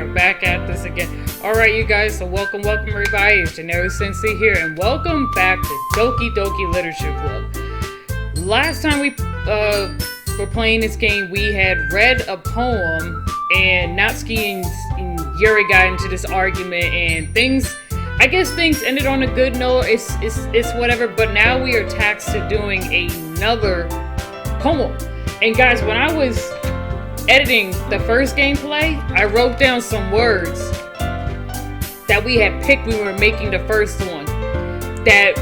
are back at this again. Alright, you guys, so welcome everybody. It's Jeneru Sensei here, and welcome back to Doki Doki Literature Club. Last time we were playing this game, we had read a poem, and Natsuki and Yuri got into this argument, and I guess things ended on a good note. It's whatever, but now we are taxed to doing another poem. And guys, when I was editing the first gameplay, I wrote down some words that we had picked when we were making the first one that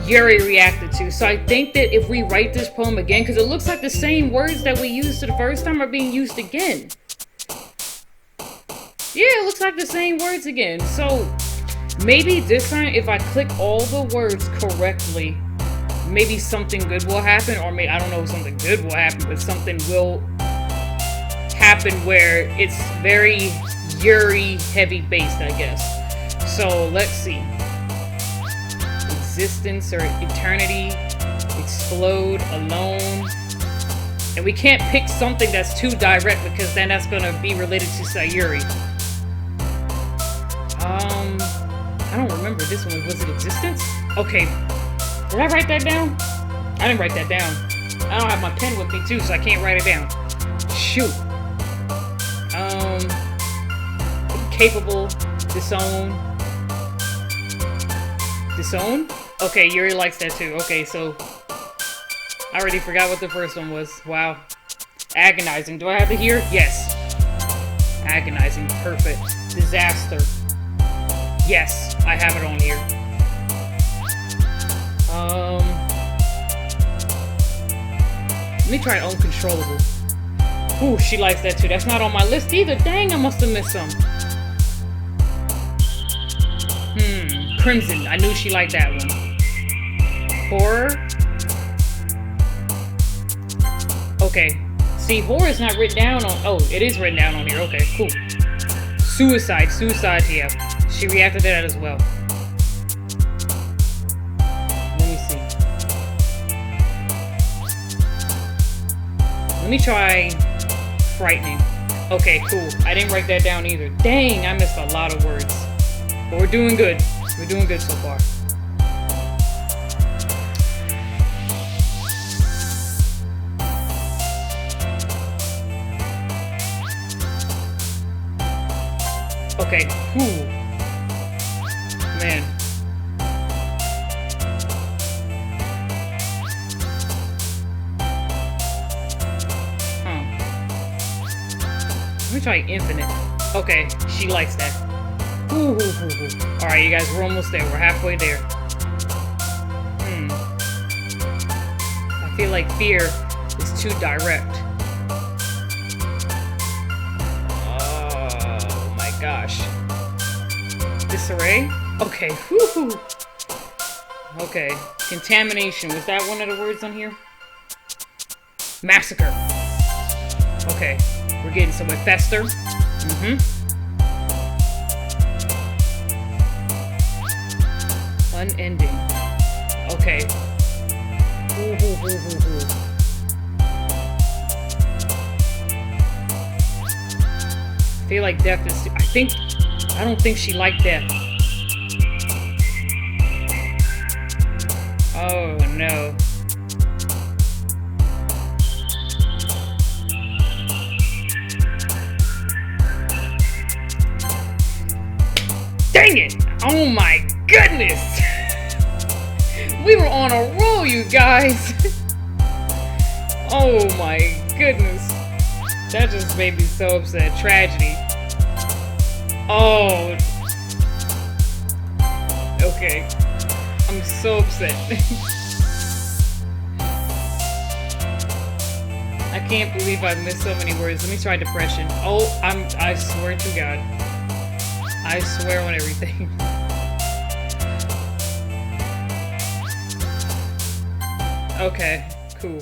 Yuri reacted to. So I think that if we write this poem again, because it looks like the same words that we used the first time are being used again. Yeah, it looks like the same words again. So maybe this time, if I click all the words correctly, maybe something good will happen, or maybe, I don't know if something good will happen, but something will happen where it's very Yuri heavy based, I guess. So let's see. Existence or eternity, explode, alone. And we can't pick something that's too direct because then that's gonna be related to Sayuri. I don't remember this one. Was it existence? Okay. Did I write that down? I didn't write that down. I don't have my pen with me too, so I can't write it down. Shoot. Capable, disown. Disown? Okay, Yuri likes that too. Okay, so I already forgot what the first one was. Wow. Agonizing. Do I have it here? Yes. Agonizing. Perfect. Disaster. Yes, I have it on here. Let me try uncontrollable. Ooh, she likes that too. That's not on my list either. Dang, I must have missed some. Crimson. I knew she liked that one. Horror. Okay. See, horror is not written down on... Oh, it is written down on here. Okay, cool. Suicide. Suicide, yeah. She reacted to that as well. Let me see. Let me try frightening. Okay, cool. I didn't write that down either. Dang, I missed a lot of words. But we're doing good. We're doing good so far. Okay, cool. Man. Let me try infinite. Okay, she likes that. Ooh. Alright, you guys, we're almost there. We're halfway there. I feel like fear is too direct. Oh my gosh. Disarray? Okay. Woohoo. Okay. Contamination. Was that one of the words on here? Massacre. Okay. We're getting somewhere. Fester. Unending. Okay. Ooh. I feel like death is... I don't think she liked death. Oh no. Dang it! Oh my goodness! We were on a roll, you guys! Oh my goodness. That just made me so upset. Tragedy. Oh. Okay. I'm so upset. I can't believe I missed so many words. Let me try depression. Oh, I swear to God. I swear on everything. Okay. Cool.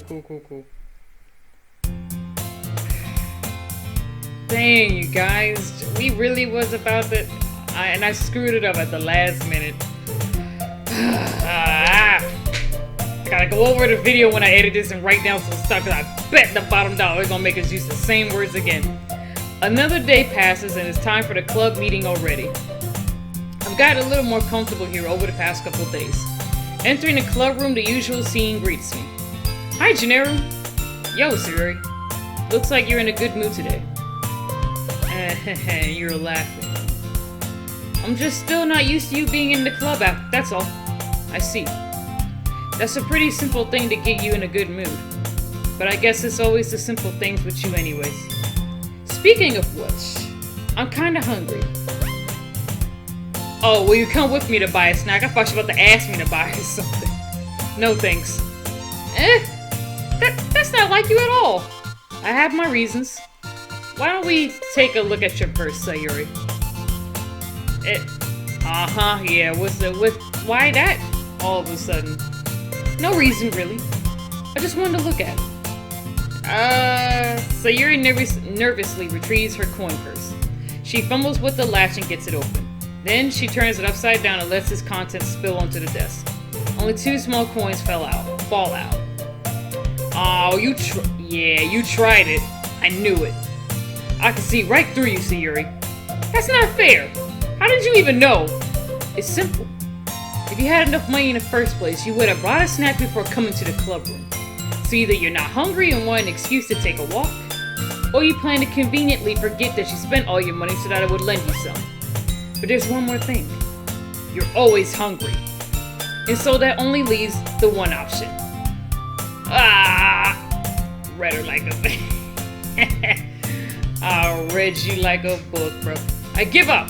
Dang, you guys. We really was about to... and I screwed it up at the last minute. I gotta go over the video when I edit this and write down some stuff, because I bet the bottom dollar is gonna make us use the same words again. Another day passes and it's time for the club meeting already. I've gotten a little more comfortable here over the past couple of days. Entering the club room, the usual scene greets me. Hi, Jeneru. Yo, Sayuri. Looks like you're in a good mood today. You're laughing. I'm just still not used to you being in the club, that's all. I see. That's a pretty simple thing to get you in a good mood. But I guess it's always the simple things with you anyways. Speaking of which, I'm kinda hungry. Oh, will you come with me to buy a snack? I thought you were about to ask me to buy something. No thanks. That's not like you at all. I have my reasons. Why don't we take a look at your purse, Sayuri? Yeah, why that all of a sudden? No reason, really. I just wanted to look at it. Sayuri nervously retrieves her coin purse. She fumbles with the latch and gets it open. Then she turns it upside down and lets its contents spill onto the desk. Only 2 small coins fall out. Oh, you tried it. I knew it. I can see right through you, Sayuri. That's not fair. How did you even know? It's simple. If you had enough money in the first place, you would have brought a snack before coming to the club room. So either you're not hungry and want an excuse to take a walk, or you plan to conveniently forget that you spent all your money so that I would lend you some. But there's one more thing. You're always hungry. And so that only leaves the one option. Read her like a... I read you like a book, bro. I give up.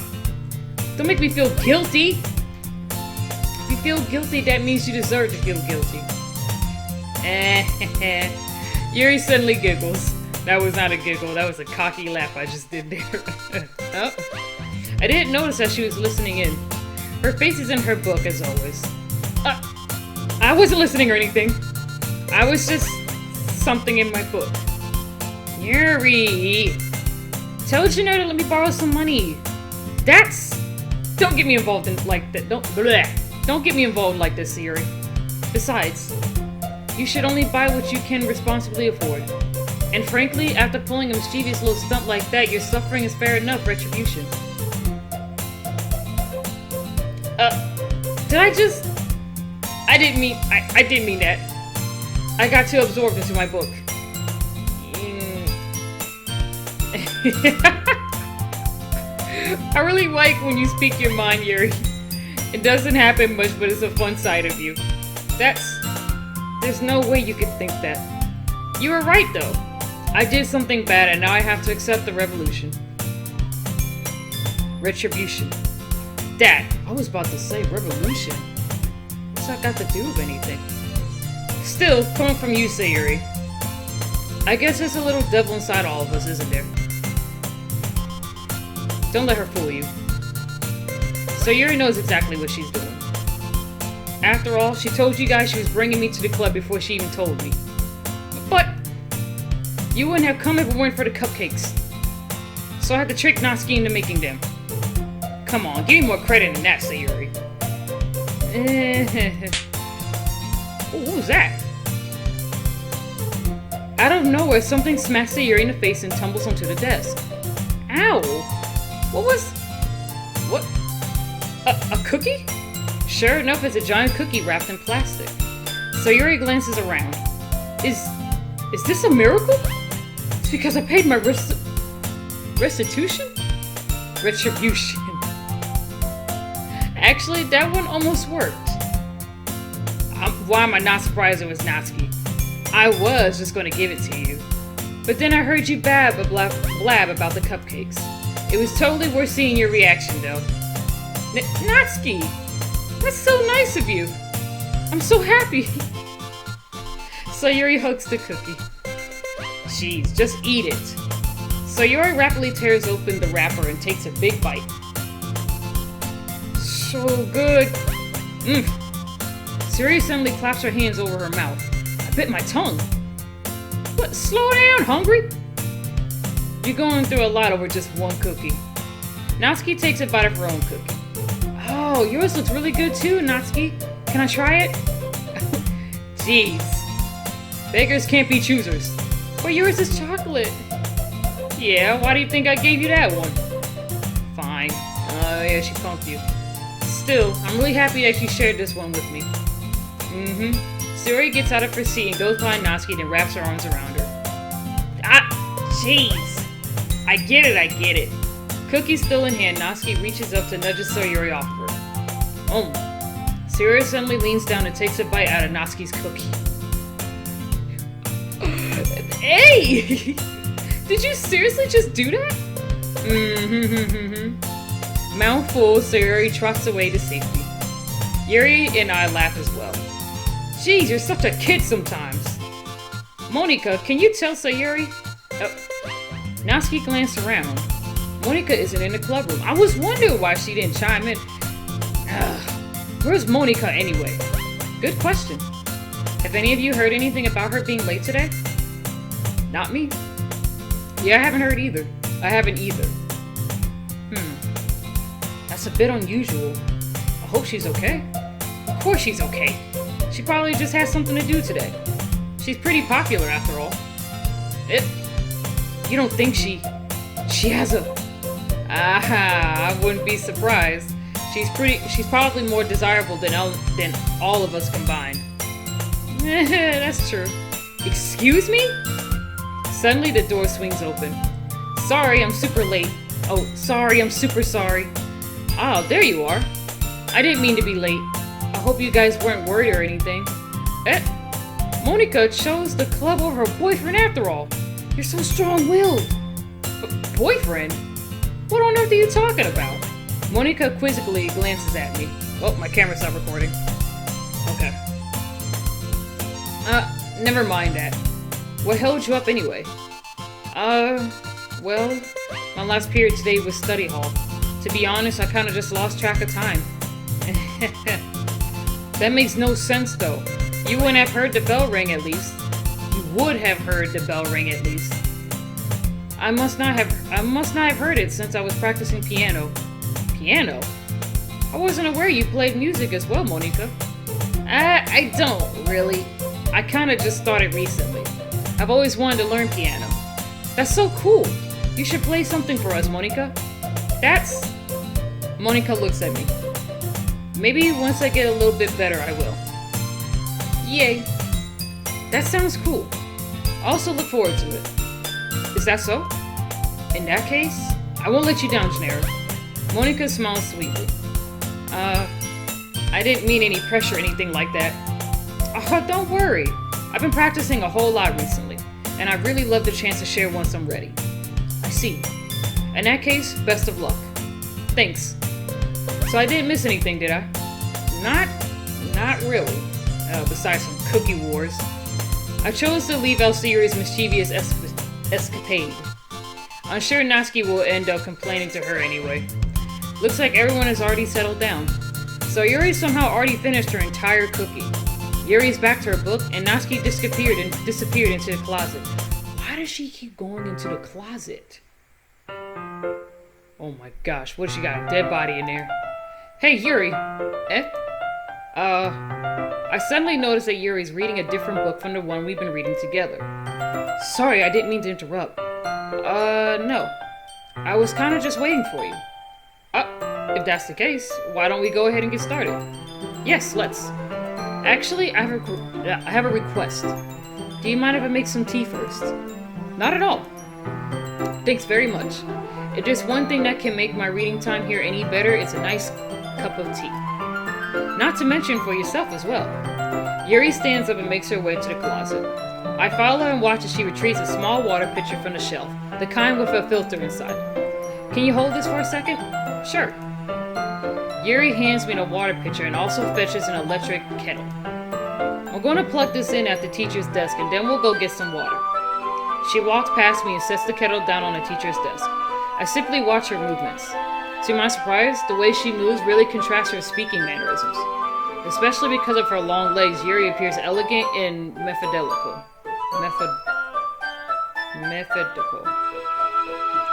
Don't make me feel guilty. If you feel guilty, that means you deserve to feel guilty. Yuri suddenly giggles. That was not a giggle. That was a cocky laugh I just did there. Oh. I didn't notice that she was listening in. Her face is in her book, as always. I wasn't listening or anything. I was just something in my book. Yuri! Tell Jeneru to let me borrow some money. Don't get me involved in like that. Don't get me involved like this, Yuri. Besides, you should only buy what you can responsibly afford. And frankly, after pulling a mischievous little stunt like that, your suffering is fair enough retribution. I didn't mean that. I got too absorbed into my book. I really like when you speak your mind, Yuri. It doesn't happen much, but it's a fun side of you. There's no way you could think that. You were right, though. I did something bad, and now I have to accept the revolution. Retribution. Dad, I was about to say revolution. What's that got to do with anything? Still, coming from you, Sayuri. I guess there's a little devil inside all of us, isn't there? Don't let her fool you. Sayuri knows exactly what she's doing. After all, she told you guys she was bringing me to the club before she even told me. But you wouldn't have come if it weren't for the cupcakes. So I had to trick Natsuki into making them. Come on, give me more credit than that, Sayuri. What was that? Out of nowhere, something smacks Sayuri in the face and tumbles onto the desk. Ow! What? A cookie? Sure enough, it's a giant cookie wrapped in plastic. Sayuri glances around. Is this a miracle? It's because I paid my restitution? Retribution. Actually, that one almost worked. Why am I not surprised it was Natsuki? I was just going to give it to you. But then I heard you blab about the cupcakes. It was totally worth seeing your reaction, though. Natsuki! That's so nice of you! I'm so happy! Sayuri hugs the cookie. Jeez, just eat it. Sayuri rapidly tears open the wrapper and takes a big bite. So good! Sayuri suddenly claps her hands over her mouth. I bit my tongue. What? Slow down, hungry? You're going through a lot over just one cookie. Natsuki takes a bite of her own cookie. Oh, yours looks really good too, Natsuki. Can I try it? Jeez. Beggars can't be choosers. But yours is chocolate. Yeah, why do you think I gave you that one? Fine. Yeah, she punked you. Still, I'm really happy that she shared this one with me. Sayori gets out of her seat and goes behind Natsuki, then wraps her arms around her. Ah, jeez. I get it. Cookie still in hand, Natsuki reaches up to nudge Sayori off of her. Oh. Sayori suddenly leans down and takes a bite out of Natsuki's cookie. Hey! Did you seriously just do that? Mouthful, Sayori trots away to safety. Yuri and I laugh as well. Jeez, you're such a kid sometimes. Monika, can you tell Sayori? Natsuki glanced around. Monika isn't in the club room. I was wondering why she didn't chime in. Where's Monika anyway? Good question. Have any of you heard anything about her being late today? Not me. Yeah, I haven't heard either. I haven't either. That's a bit unusual. I hope she's okay. Of course she's okay. She probably just has something to do today. She's pretty popular after all. You don't think she has a... I wouldn't be surprised. She's probably more desirable than all of us combined. That's true. Excuse me? Suddenly the door swings open. Sorry, I'm super late. Oh, sorry, I'm super sorry. Oh, there you are. I didn't mean to be late. I hope you guys weren't worried or anything. Monika chose the club over her boyfriend after all. You're so strong-willed. Boyfriend? What on earth are you talking about? Monika quizzically glances at me. Oh, my camera stopped recording. Okay. Never mind that. What held you up anyway? Well, my last period today was study hall. To be honest, I kinda just lost track of time. That makes no sense though. You wouldn't have heard the bell ring at least. You would have heard the bell ring at least. I must not have heard it since I was practicing piano. Piano? I wasn't aware you played music as well, Monika. I don't, really. I kinda just started recently. I've always wanted to learn piano. That's so cool. You should play something for us, Monika. Monika looks at me. Maybe once I get a little bit better, I will. Yay. That sounds cool. I also look forward to it. Is that so? In that case, I won't let you down, Jeneru. Monika smiles sweetly. I didn't mean any pressure or anything like that. Oh, don't worry. I've been practicing a whole lot recently, and I really love the chance to share once I'm ready. I see. In that case, best of luck. Thanks. So I didn't miss anything, did I? Not really. Besides some cookie wars. I chose to leave Sayori's mischievous escapade. I'm sure Natsuki will end up complaining to her anyway. Looks like everyone has already settled down. So Yuri somehow already finished her entire cookie. Yuri's back to her book, and Natsuki disappeared into the closet. Why does she keep going into the closet? Oh my gosh, what, she got a dead body in there? Hey, Yuri! I suddenly noticed that Yuri's reading a different book from the one we've been reading together. Sorry, I didn't mean to interrupt. No. I was kinda just waiting for you. If that's the case, why don't we go ahead and get started? Yes, let's. Actually, I have a request. Do you mind if I make some tea first? Not at all. Thanks very much. If there's one thing that can make my reading time here any better, it's a nice cup of tea. Not to mention for yourself as well. Yuri stands up and makes her way to the closet. I follow her and watch as she retrieves a small water pitcher from the shelf, the kind with a filter inside. Can you hold this for a second? Sure. Yuri hands me the water pitcher and also fetches an electric kettle. I'm going to plug this in at the teacher's desk and then we'll go get some water. She walks past me and sets the kettle down on the teacher's desk. I simply watch her movements. To my surprise, the way she moves really contrasts her speaking mannerisms. Especially because of her long legs, Yuri appears elegant and methodical. Methodical.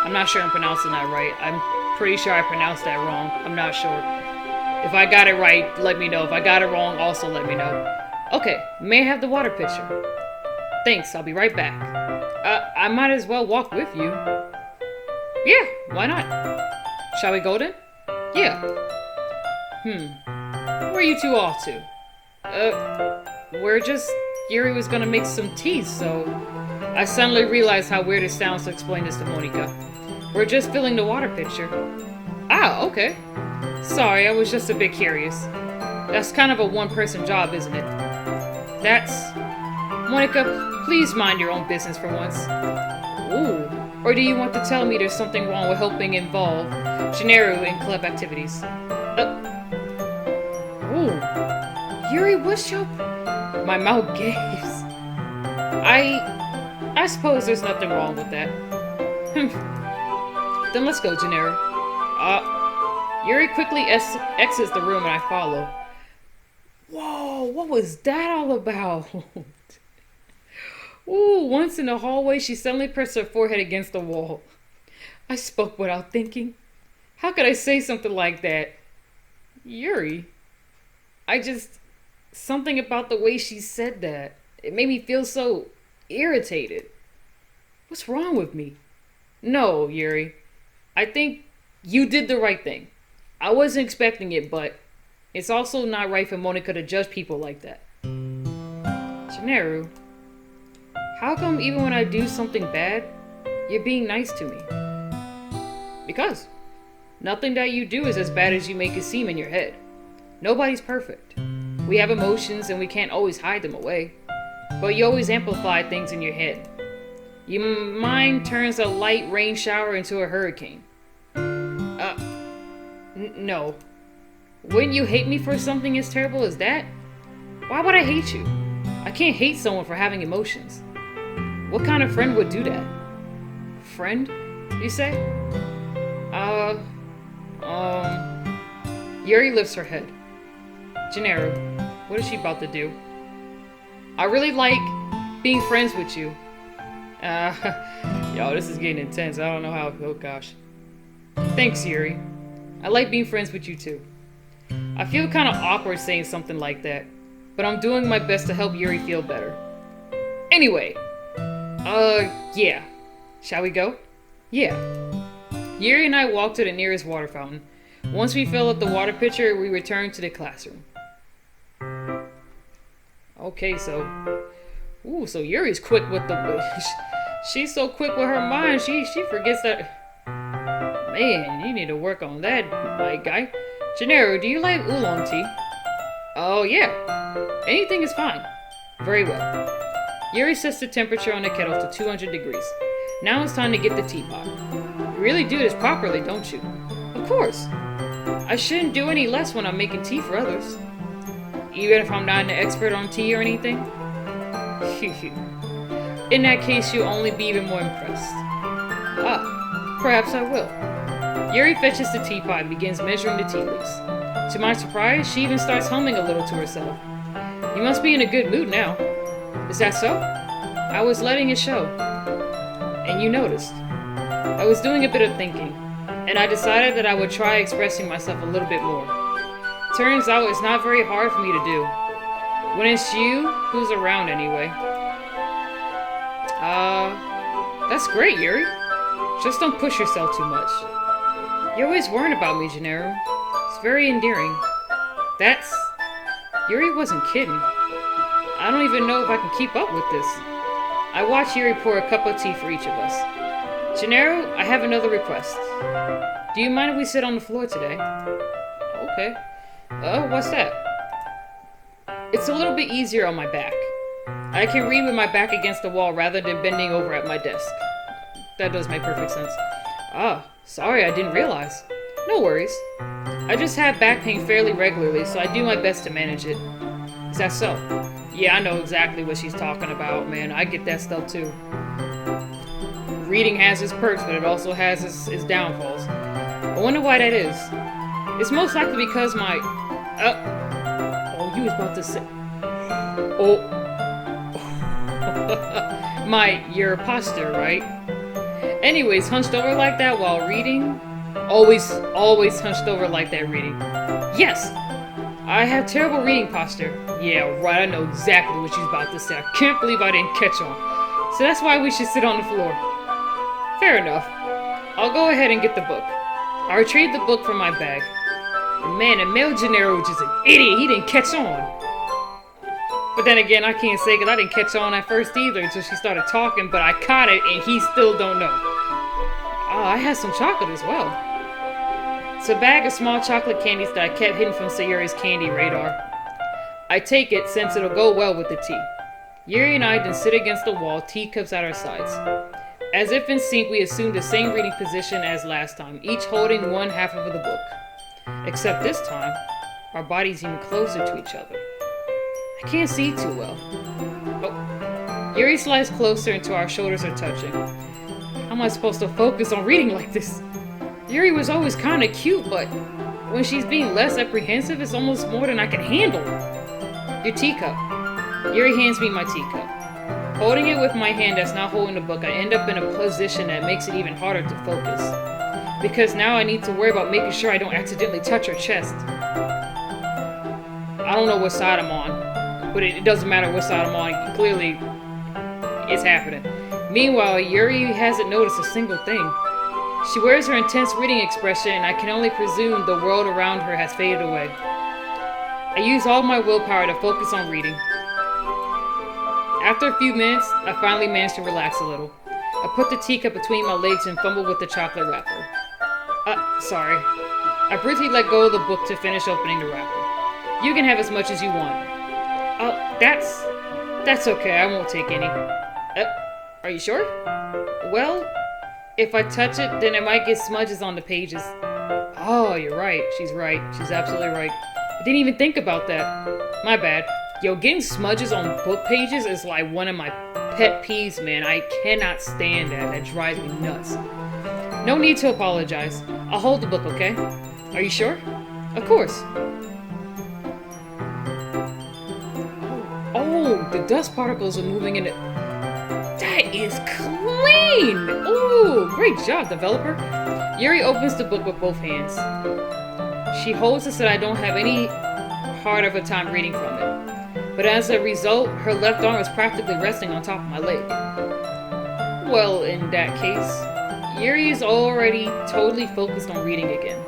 I'm not sure I'm pronouncing that right. I'm pretty sure I pronounced that wrong. I'm not sure. If I got it right, let me know. If I got it wrong, also let me know. Okay, may I have the water pitcher? Thanks, I'll be right back. I might as well walk with you. Yeah, why not? Shall we go then? Yeah. Where are you two off to? We're just... Yuri was gonna make some tea, so... I suddenly realized how weird it sounds to explain this to Monika. We're just filling the water pitcher. Ah, okay. Sorry, I was just a bit curious. That's kind of a one-person job, isn't it? That's... Monika, please mind your own business for once. Ooh. Or do you want to tell me there's something wrong with helping involve Jeneru in club activities? Ooh. Yuri, what's your... My mouth gaves. I suppose there's nothing wrong with that. Then let's go, Jeneru. Yuri quickly exits the room and I follow. Whoa, what was that all about? Ooh, once in the hallway, she suddenly pressed her forehead against the wall. I spoke without thinking. How could I say something like that? Yuri. Something about the way she said that. It made me feel so irritated. What's wrong with me? No, Yuri. I think you did the right thing. I wasn't expecting it, but it's also not right for Monika to judge people like that. Jeneru, how come even when I do something bad, you're being nice to me? Because nothing that you do is as bad as you make it seem in your head. Nobody's perfect. We have emotions and we can't always hide them away. But you always amplify things in your head. Your mind turns a light rain shower into a hurricane. No. Wouldn't you hate me for something as terrible as that? Why would I hate you? I can't hate someone for having emotions. What kind of friend would do that? Friend, you say? Yuri lifts her head. Jeneru, what is she about to do? I really like being friends with you. Yo, this is getting intense. I don't know how. Oh gosh. Thanks, Yuri. I like being friends with you too. I feel kind of awkward saying something like that, but I'm doing my best to help Yuri feel better. Anyway, yeah. Shall we go? Yeah. Yuri and I walked to the nearest water fountain. Once we fill up the water pitcher, we returned to the classroom. Okay, so Yuri's quick with the... She's so quick with her mind, she forgets that... Man, you need to work on that, my guy. Jeneru, do you like oolong tea? Oh, yeah. Anything is fine. Very well. Yuri sets the temperature on the kettle to 200 degrees. Now it's time to get the teapot. You really do this properly, don't you? Of course. I shouldn't do any less when I'm making tea for others. Even if I'm not an expert on tea or anything? In that case, you'll only be even more impressed. Ah, perhaps I will. Yuri fetches the teapot and begins measuring the tea leaves. To my surprise, she even starts humming a little to herself. You must be in a good mood now. Is that so? I was letting it show. And you noticed. I was doing a bit of thinking, and I decided that I would try expressing myself a little bit more. Turns out it's not very hard for me to do. When it's you who's around anyway. That's great, Yuri. Just don't push yourself too much. You're always worrying about me, Jeneru. It's very endearing. Yuri wasn't kidding. I don't even know if I can keep up with this. I watch Yuri pour a cup of tea for each of us. Jeneru, I have another request. Do you mind if we sit on the floor today? Okay. What's that? It's a little bit easier on my back. I can read with my back against the wall rather than bending over at my desk. That does make perfect sense. Sorry, I didn't realize. No worries. I just have back pain fairly regularly, so I do my best to manage it. Is that so? Yeah, I know exactly what she's talking about, man. I get that stuff too. Reading has its perks, but it also has its downfalls. I wonder why that is. It's most likely because my... you was about to say... your posture, right? Anyways, hunched over like that while reading? Always hunched over like that reading. Yes! I have terrible reading posture. Yeah, right, I know exactly what she's about to say. I can't believe I didn't catch on. So that's why we should sit on the floor. Fair enough. I'll go ahead and get the book. I retrieved the book from my bag. And man, the male Jeneru was just an idiot. He didn't catch on. But then again, I can't say because I didn't catch on at first either until she started talking, but I caught it and he still don't know. Oh, I had some chocolate as well. It's a bag of small chocolate candies that I kept hidden from Sayuri's candy radar. I take it since it'll go well with the tea. Yuri and I then sit against the wall, teacups at our sides. As if in sync, we assumed the same reading position as last time, each holding one half of the book. Except this time, our bodies even closer to each other. I can't see too well. Oh, Yuri slides closer until our shoulders are touching. How am I supposed to focus on reading like this? Yuri was always kind of cute, but when she's being less apprehensive, it's almost more than I can handle. Your teacup. Yuri hands me my teacup. Holding it with my hand that's not holding the book, I end up in a position that makes it even harder to focus. Because now I need to worry about making sure I don't accidentally touch her chest. I don't know what side I'm on, but it doesn't matter what side I'm on. Clearly, it's happening. Meanwhile, Yuri hasn't noticed a single thing. She wears her intense reading expression, and I can only presume the world around her has faded away. I use all my willpower to focus on reading. After a few minutes, I finally manage to relax a little. I put the teacup between my legs and fumble with the chocolate wrapper. Sorry. I briefly let go of the book to finish opening the wrapper. You can have as much as you want. Oh, that's okay. I won't take any. Are you sure? Well, if I touch it, then it might get smudges on the pages. Oh, you're right. She's right. She's absolutely right. I didn't even think about that. My bad. Yo, getting smudges on book pages is like one of my pet peeves, man. I cannot stand that. That drives me nuts. No need to apologize. I'll hold the book, okay? Are you sure? Of course. Oh, the dust particles are moving in it. That is clean! Ooh, great job, developer. Yuri opens the book with both hands. She holds it so that I don't have any hard of a time reading from it. But as a result, her left arm is practically resting on top of my leg. Well, in that case, Yuri is already totally focused on reading again.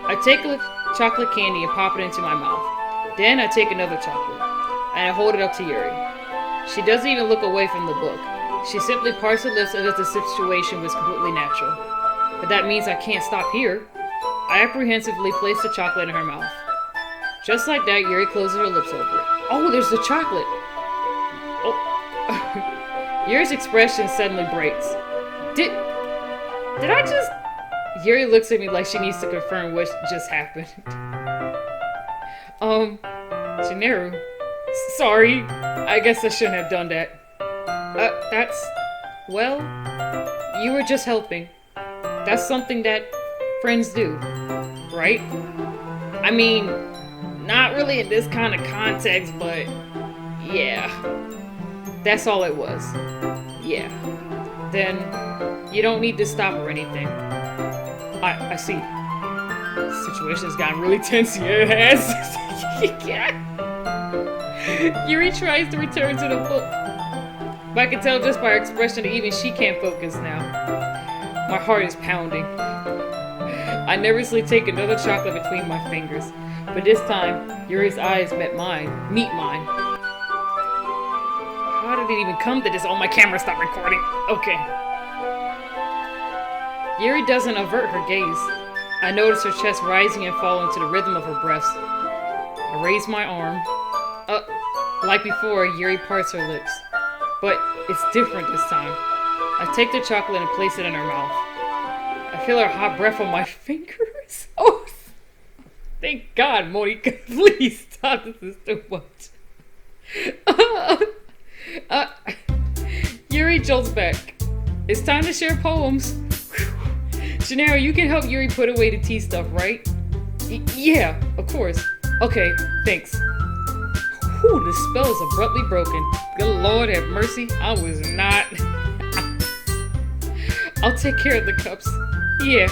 I take a chocolate candy and pop it into my mouth. Then I take another chocolate, and I hold it up to Yuri. She doesn't even look away from the book. She simply parts her lips as if the situation was completely natural. But that means I can't stop here. I apprehensively place the chocolate in her mouth. Just like that, Yuri closes her lips over it. Oh, there's the chocolate! Oh. Yuri's expression suddenly breaks. Did I just... Yuri looks at me like she needs to confirm what just happened. Jeneru. Sorry. I guess I shouldn't have done that. Well, you were just helping. That's something that friends do, right? I mean, not really in this kind of context, but yeah. That's all it was. Yeah. Then, you don't need to stop or anything. I see. The situation has gotten really tense here. It has. Yeah. Yuri tries to return to the book. But I can tell just by her expression that even she can't focus now. My heart is pounding. I nervously take another chocolate between my fingers. But this time, Yuri's eyes meet mine. How did it even come to this? Oh, my camera stopped recording. Okay. Yuri doesn't avert her gaze. I notice her chest rising and falling to the rhythm of her breaths. I raise my arm. Like before, Yuri parts her lips. But it's different this time. I take the chocolate and place it in her mouth. I feel her hot breath on my fingers. Oh, thank God, Monica. Please stop. This is too much. Yuri jolts back. It's time to share poems. Jeneru, you can help Yuri put away the tea stuff, right? Yeah, of course. Okay, thanks. Whew, the spell is abruptly broken. Good Lord have mercy. I was not. I'll take care of the cups. Yeah.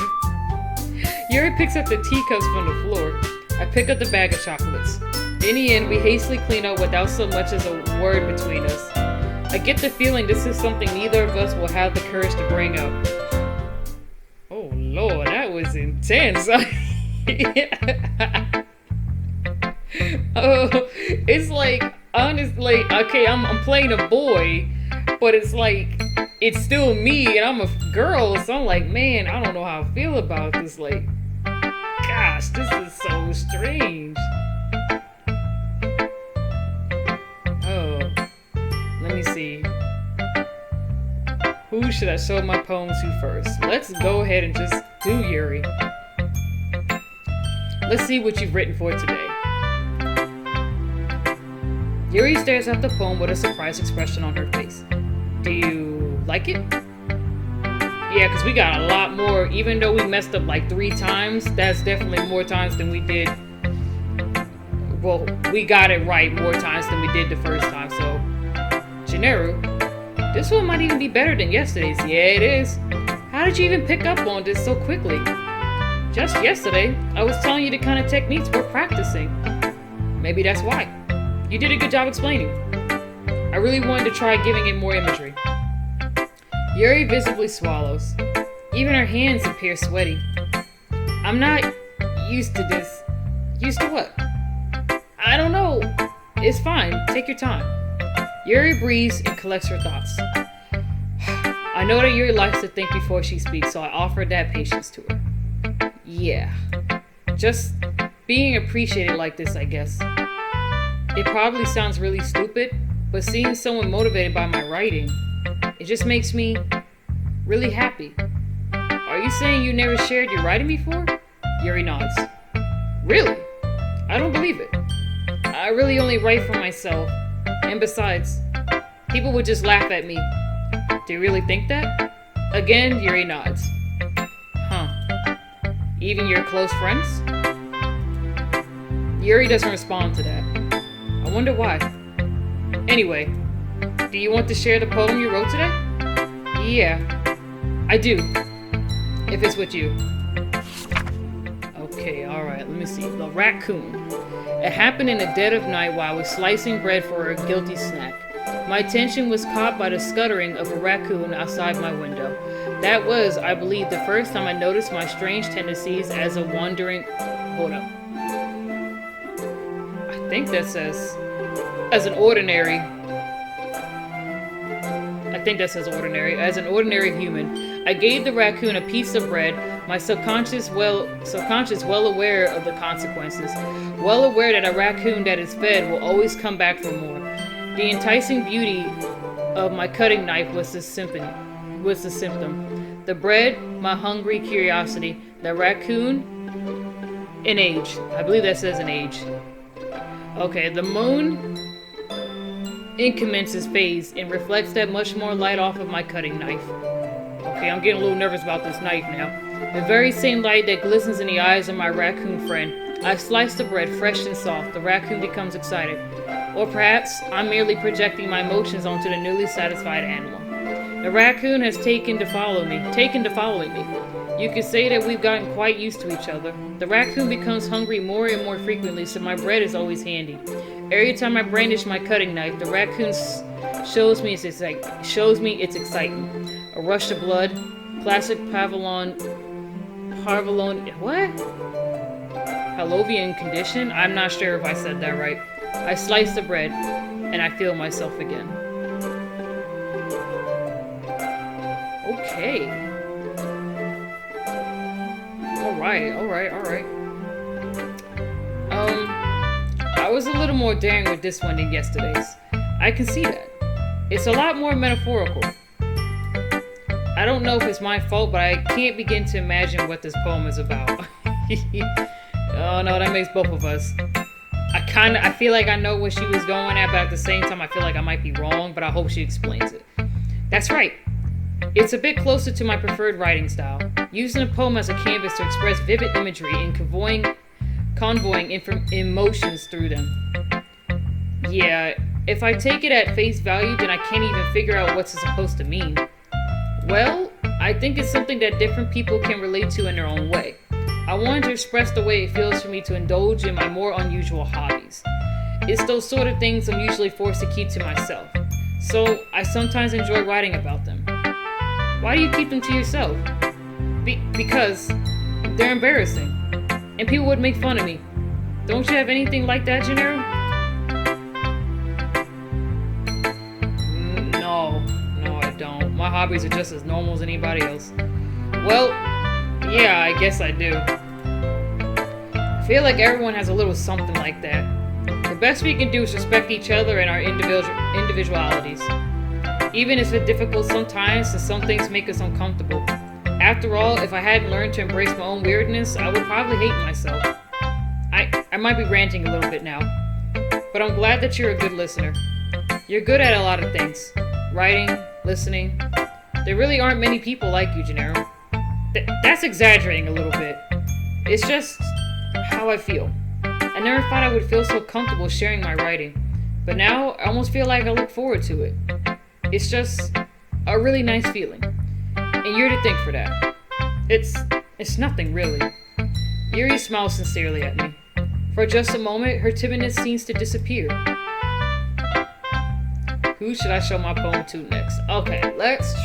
Yuri picks up the teacups from the floor. I pick up the bag of chocolates. In the end, we hastily clean up without so much as a word between us. I get the feeling this is something neither of us will have the courage to bring up. Lord, that was intense. Oh, it's like, honestly, okay, I'm playing a boy, but it's like, it's still me, and I'm a girl, so I'm like, man, I don't know how I feel about this. Like, gosh, this is so strange. Oh, let me see. Who should I show my poem to first? Let's go ahead and just do Yuri. Let's see what you've written for today. Yuri stares at the poem with a surprised expression on her face. Do you like it? Yeah, because we got a lot more. Even though we messed up like 3 times, that's definitely more times than we did. Well, we got it right more times than we did the first time. So, Jeneru, this one might even be better than yesterday's. Yeah, it is. How did you even pick up on this so quickly? Just yesterday, I was telling you the kind of techniques we're practicing. Maybe that's why. You did a good job explaining. I really wanted to try giving it more imagery. Yuri visibly swallows. Even her hands appear sweaty. I'm not used to this. Used to what? I don't know. It's fine. Take your time. Yuri breathes and collects her thoughts. I know that Yuri likes to think before she speaks, so I offered that patience to her. Yeah. Just being appreciated like this, I guess. It probably sounds really stupid, but seeing someone motivated by my writing, it just makes me really happy. Are you saying you never shared your writing before? Yuri nods. Really? I don't believe it. I really only write for myself. And besides, people would just laugh at me. Do you really think that? Again, Yuri nods. Huh. Even your close friends? Yuri doesn't respond to that. I wonder why. Anyway, do you want to share the poem you wrote today? Yeah, I do. If it's with you. Okay, alright, let me see. The raccoon. It happened in the dead of night while I was slicing bread for a guilty snack. My attention was caught by the scuttering of a raccoon outside my window. That was, I believe, the first time I noticed my strange tendencies as a wandering... Hold up. I think that says... As an ordinary... As an ordinary human, I gave the raccoon a piece of bread, my subconscious well aware of the consequences, well aware that a raccoon that is fed will always come back for more. The enticing beauty of my cutting knife was the symptom. The bread, my hungry curiosity, the raccoon, an age. I believe that says an age. Okay, the moon incommences phase and reflects that much more light off of my cutting knife. Okay, I'm getting a little nervous about this knife now. The very same light that glistens in the eyes of my raccoon friend. I slice the bread fresh and soft. The raccoon becomes excited. Or perhaps I'm merely projecting my emotions onto the newly satisfied animal. The raccoon has taken to following me. You could say that we've gotten quite used to each other. The raccoon becomes hungry more and more frequently, so my bread is always handy. Every time I brandish my cutting knife, the raccoon shows me its excitement. A rush of blood, classic Pavlovian condition? I'm not sure if I said that right. I slice the bread, and I feel myself again. Okay. Alright. I was a little more daring with this one than yesterday's. I can see that. It's a lot more metaphorical. I don't know if it's my fault, but I can't begin to imagine what this poem is about. Oh no, that makes both of us. I feel like I know what she was going at, but at the same time I feel like I might be wrong, but I hope she explains it. That's right. It's a bit closer to my preferred writing style, using a poem as a canvas to express vivid imagery and convoying emotions through them. Yeah, if I take it at face value, then I can't even figure out what's it supposed to mean. Well, I think it's something that different people can relate to in their own way. I wanted to express the way it feels for me to indulge in my more unusual hobbies. It's those sort of things I'm usually forced to keep to myself, so I sometimes enjoy writing about them. Why do you keep them to yourself? Because they're embarrassing. And people would make fun of me. Don't you have anything like that, Jeneru? No, I don't. My hobbies are just as normal as anybody else. Well, yeah, I guess I do. I feel like everyone has a little something like that. The best we can do is respect each other and our individualities. Even if it's difficult sometimes, and some things make us uncomfortable. After all, if I hadn't learned to embrace my own weirdness, I would probably hate myself. I might be ranting a little bit now, but I'm glad that you're a good listener. You're good at a lot of things. Writing, listening. There really aren't many people like you, Jeneru. That's exaggerating a little bit. It's just how I feel. I never thought I would feel so comfortable sharing my writing, but now I almost feel like I look forward to it. It's just a really nice feeling, and you're to thank for that. It's nothing really. Yuri smiles sincerely at me. For just a moment, her timidness seems to disappear. Who should I show my poem to next? Okay, let's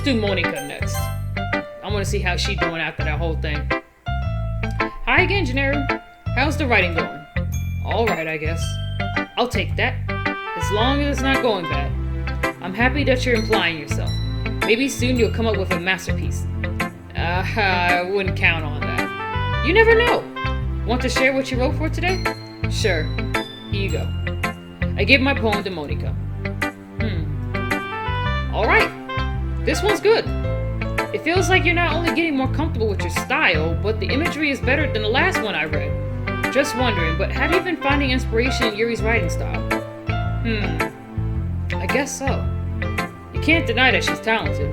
do Monica next. I want to see how she's doing after that whole thing. Hi again, Jeneru. How's the writing going? Alright, I guess. I'll take that. As long as it's not going bad. I'm happy that you're implying yourself. Maybe soon you'll come up with a masterpiece. I wouldn't count on that. You never know. Want to share what you wrote for today? Sure. Here you go. I give my poem to Monica. Alright. This one's good. It feels like you're not only getting more comfortable with your style, but the imagery is better than the last one I read. Just wondering, but have you been finding inspiration in Yuri's writing style? I guess so. You can't deny that she's talented.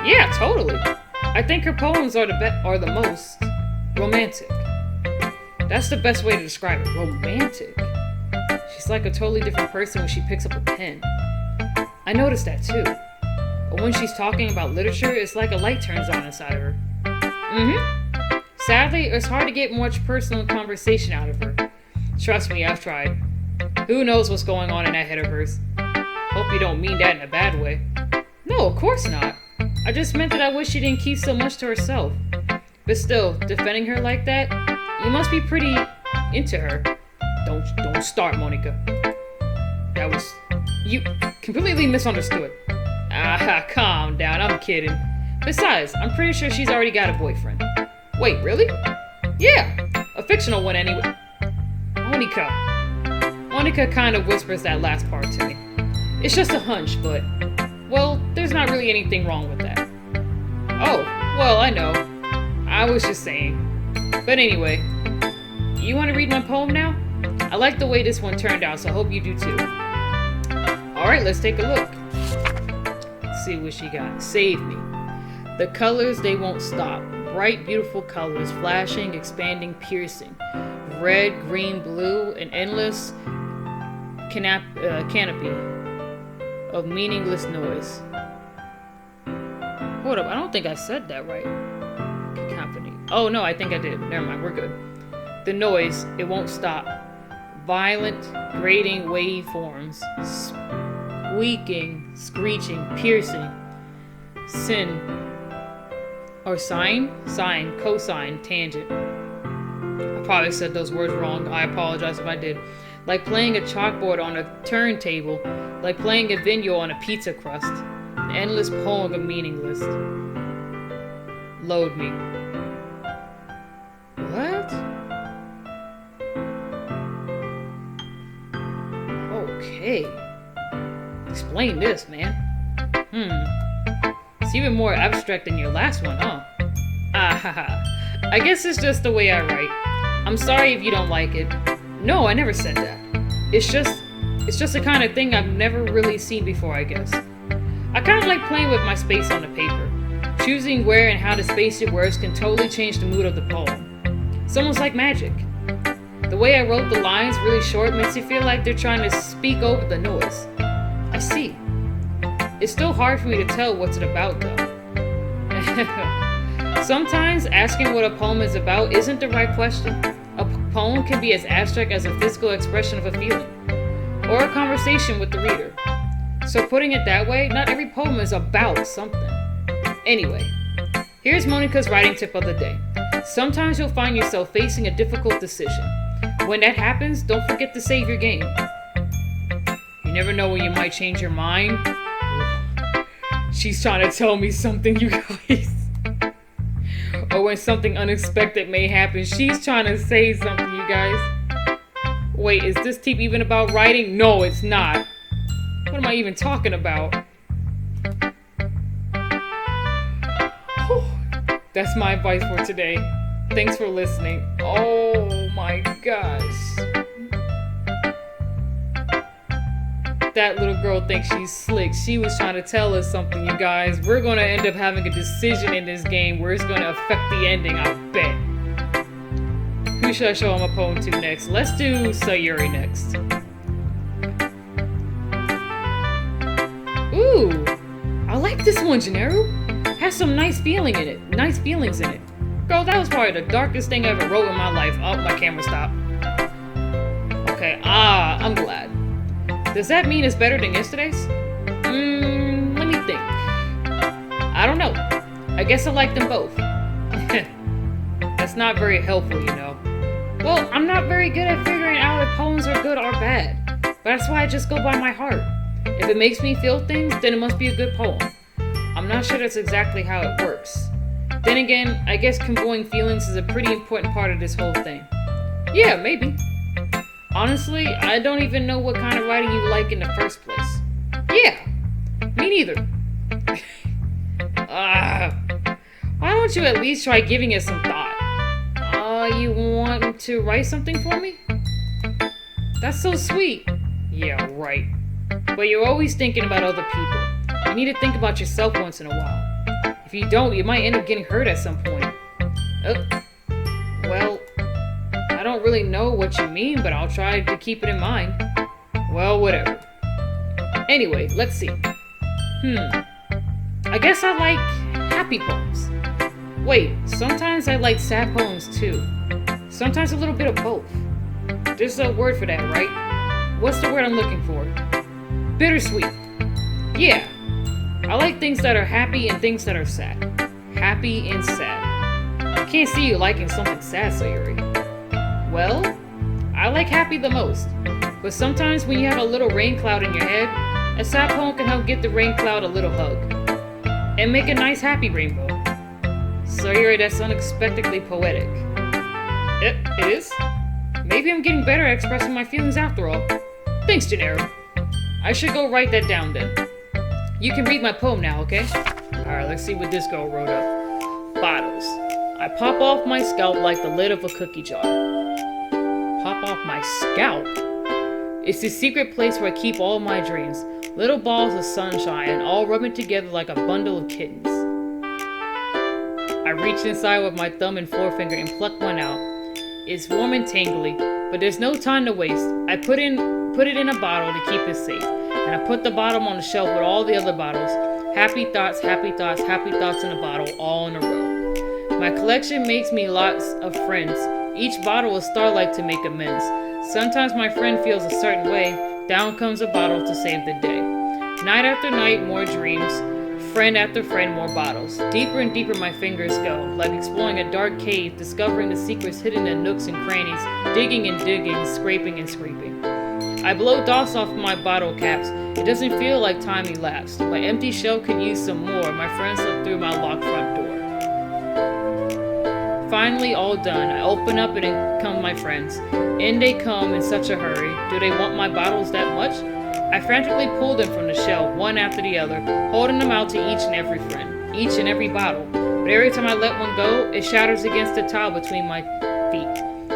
Yeah, totally. I think her poems are the most romantic. That's the best way to describe it. Romantic. She's like a totally different person when she picks up a pen. I noticed that too. But when she's talking about literature, it's like a light turns on inside of her. Sadly, it's hard to get much personal conversation out of her. Trust me, I've tried. Who knows what's going on in that head of hers? Hope you don't mean that in a bad way. No, of course not. I just meant that I wish she didn't keep so much to herself. But still, defending her like that, you must be pretty into her. Don't start, Monica. That was... You completely misunderstood. Calm down, I'm kidding. Besides, I'm pretty sure she's already got a boyfriend. Wait, really? Yeah, a fictional one anyway. Monica kind of whispers that last part to me. It's just a hunch, but... Well, there's not really anything wrong with that. Oh, well, I know. I was just saying. But anyway, you want to read my poem now? I like the way this one turned out, so I hope you do too. Alright, let's take a look. Let's see what she got. Save me. The colors, they won't stop. Bright, beautiful colors, flashing, expanding, piercing. Red, green, blue, an endless canopy of meaningless noise. Hold up, I don't think I said that right. Cacophony. Oh no, I think I did. Never mind, we're good. The noise, it won't stop. Violent, grating waveforms. Squeaking, screeching, piercing. Sin. Or sine, cosine, tangent. I probably said those words wrong. I apologize if I did. Like playing a chalkboard on a turntable. Like playing a vinyl on a pizza crust. An endless poem of meaningless. Load me. What? Okay. Explain this, man. It's even more abstract than your last one, huh? I guess it's just the way I write. I'm sorry if you don't like it. No, I never said that. It's just the kind of thing I've never really seen before, I guess. I kind of like playing with my space on the paper. Choosing where and how to space your words can totally change the mood of the poem. It's almost like magic. The way I wrote the lines really short makes you feel like they're trying to speak over the noise. I see. It's still hard for me to tell what's it about, though. Sometimes asking what a poem is about isn't the right question. A poem can be as abstract as a physical expression of a feeling, or a conversation with the reader. So putting it that way, not every poem is about something. Anyway, here's Monica's writing tip of the day. Sometimes you'll find yourself facing a difficult decision. When that happens, don't forget to save your game. You never know when you might change your mind. She's trying to tell me something, you guys. Or when something unexpected may happen. She's trying to say something, you guys. Wait, is this tip even about writing? No, it's not. What am I even talking about? That's my advice for today. Thanks for listening. Oh my gosh. That little girl thinks she's slick. She was trying to tell us something, you guys. We're going to end up having a decision in this game where it's going to affect the ending, I bet. Who should I show him a poem to next? Let's do Sayuri next. Ooh, I like this one, Jeneru. Has some nice feelings in it. Girl, that was probably the darkest thing I ever wrote in my life. Oh, my camera stopped. Okay, I'm glad. Does that mean it's better than yesterday's? Let me think. I don't know. I guess I like them both. That's not very helpful, you know. Well, I'm not very good at figuring out if poems are good or bad. But that's why I just go by my heart. If it makes me feel things, then it must be a good poem. I'm not sure that's exactly how it works. Then again, I guess conveying feelings is a pretty important part of this whole thing. Yeah, maybe. Honestly, I don't even know what kind of writing you like in the first place. Yeah, me neither. Why don't you at least try giving it some thought? You want to write something for me? That's so sweet. Yeah, right. But you're always thinking about other people. You need to think about yourself once in a while. If you don't, you might end up getting hurt at some point. Well, I don't really know what you mean, but I'll try to keep it in mind. Well, whatever. Anyway, let's see. I guess I like happy poems. Wait, sometimes I like sad poems too. Sometimes a little bit of both. There's a word for that, right? What's the word I'm looking for? Bittersweet. Yeah. I like things that are happy and things that are sad. Happy and sad. I can't see you liking something sad, Sayuri. Well, I like happy the most. But sometimes when you have a little rain cloud in your head, a sad poem can help get the rain cloud a little hug. And make a nice happy rainbow. Sayuri, that's unexpectedly poetic. It is? Maybe I'm getting better at expressing my feelings after all. Thanks, Jeneru. I should go write that down then. You can read my poem now, okay? Alright, let's see what this girl wrote up. Bottles. I pop off my scalp like the lid of a cookie jar. Pop off my scalp? It's the secret place where I keep all my dreams. Little balls of sunshine, all rubbing together like a bundle of kittens. I reach inside with my thumb and forefinger and pluck one out. It's warm and tangly, but there's no time to waste. I put it in a bottle to keep it safe. And I put the bottom on the shelf with all the other bottles. Happy thoughts, happy thoughts, happy thoughts in a bottle, all in a row. My collection makes me lots of friends. Each bottle is starlight to make amends. Sometimes my friend feels a certain way. Down comes a bottle to save the day. Night after night, more dreams. Friend after friend, more bottles. Deeper and deeper my fingers go, like exploring a dark cave, discovering the secrets hidden in nooks and crannies, digging and digging, scraping and scraping. I blow dust off my bottle caps. It doesn't feel like time elapsed. My empty shell could use some more. My friends look through my locked front door. Finally, all done. I open up and in come my friends. In they come in such a hurry. Do they want my bottles that much? I frantically pull them from the shelf, one after the other, holding them out to each and every friend, each and every bottle. But every time I let one go, it shatters against the tile between my feet.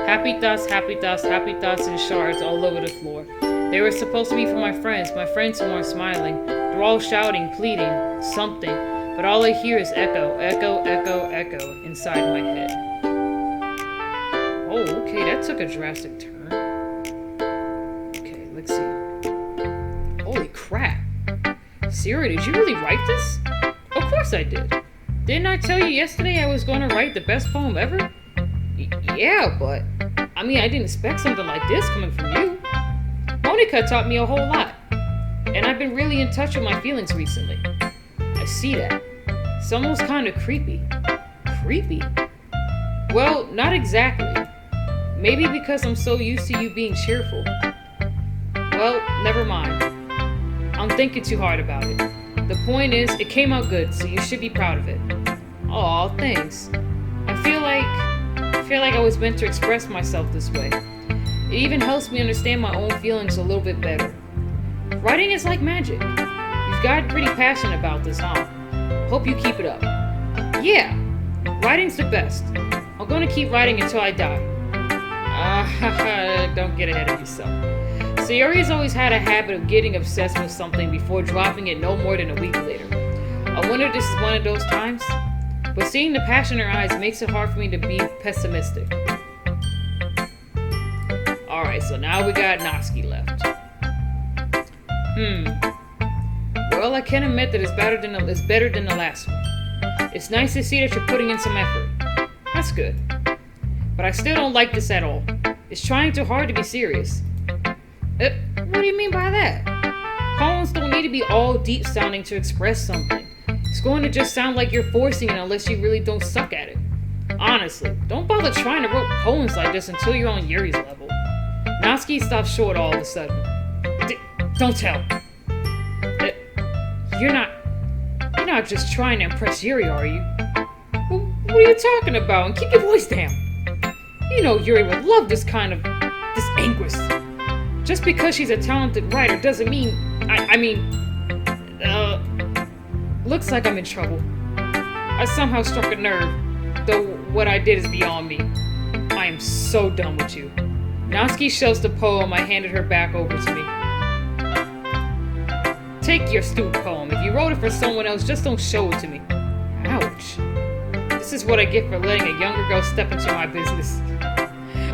Happy thoughts, happy thoughts, happy thoughts in shards all over the floor. They were supposed to be for my friends who aren't smiling. They're all shouting, pleading, something. But all I hear is echo, echo, echo, echo inside my head. Oh, okay, that took a drastic turn. Okay, let's see. Holy crap. Sayuri, did you really write this? Of course I did. Didn't I tell you yesterday I was going to write the best poem ever? Yeah, but I didn't expect something like this coming from you. Monica taught me a whole lot. And I've been really in touch with my feelings recently. I see that. It's almost kind of creepy. Creepy? Well, not exactly. Maybe because I'm so used to you being cheerful. Well, never mind. I'm thinking too hard about it. The point is, it came out good, so you should be proud of it. Aw, thanks. I feel like I was meant to express myself this way. It even helps me understand my own feelings a little bit better. Writing is like magic. You've gotten pretty passionate about this, huh? Hope you keep it up. Yeah, writing's the best. I'm gonna keep writing until I die. Don't get ahead of yourself. Sayori's always had a habit of getting obsessed with something before dropping it no more than a week later. I wonder if this is one of those times? But seeing the passion in her eyes makes it hard for me to be pessimistic. Alright, so now we got Natsuki left. Well, I can admit that it's better than the last one. It's nice to see that you're putting in some effort. That's good. But I still don't like this at all. It's trying too hard to be serious. What do you mean by that? Poems don't need to be all deep sounding to express something. It's going to just sound like you're forcing it unless you really don't suck at it. Honestly, don't bother trying to write poems like this until you're on Yuri's level. Natsuki stops short all of a sudden. Don't tell. You're not just trying to impress Yuri, are you? What are you talking about? And keep your voice down. You know Yuri would love this anguish. Just because she's a talented writer doesn't mean, looks like I'm in trouble. I somehow struck a nerve, though what I did is beyond me. I am so done with you. Natsuki shoves the poem I handed her back over to me. Take your stupid poem. If you wrote it for someone else, just don't show it to me. Ouch. This is what I get for letting a younger girl step into my business.